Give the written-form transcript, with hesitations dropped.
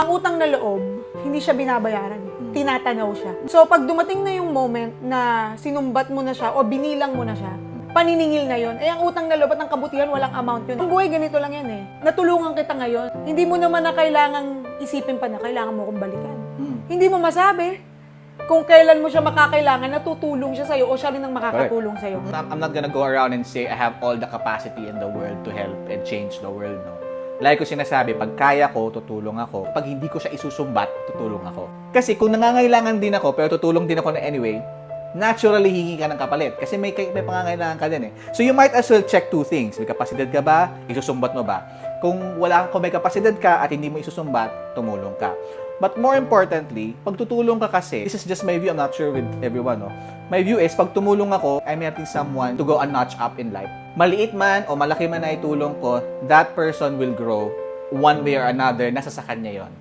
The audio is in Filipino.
Ang utang na loob, hindi siya binabayaran. Tinatanaw siya. So, pag dumating na yung moment na sinumbat mo na siya o binilang mo na siya, paniningil na yon. Ang utang na loob at ang kabutihan, walang amount yun. Ang buhay, ganito lang yan eh. Natulungan kita ngayon. Hindi mo naman na kailangang isipin pa na kailangan mo kong balikan. Hindi mo masabi kung kailan mo siya makakailangan na tutulong siya sa'yo o siya rin ang makakatulong sa'yo. I'm not gonna go around and say I have all the capacity in the world to help and change the world, no? Like ko sinasabi, pag kaya ko, tutulong ako. Pag hindi ko siya isusumbat, tutulong ako. Kasi kung nangangailangan din ako, pero tutulong din ako na anyway, naturally hingi ka ng kapalit. Kasi may pangangailangan ka din eh. So you might as well check two things. May kapasidad ka ba? Isusumbat mo ba? Kung may kapasidad ka at hindi mo isusumbat, tumulong ka. But more importantly, pag tutulong ka kasi, this is just my view, I'm not sure with everyone, no? My view is, pag tumulong ako, I'm helping someone to go a notch up in life. Maliit man o malaki man na itulong ko, that person will grow one way or another, nasa sa kanya yon.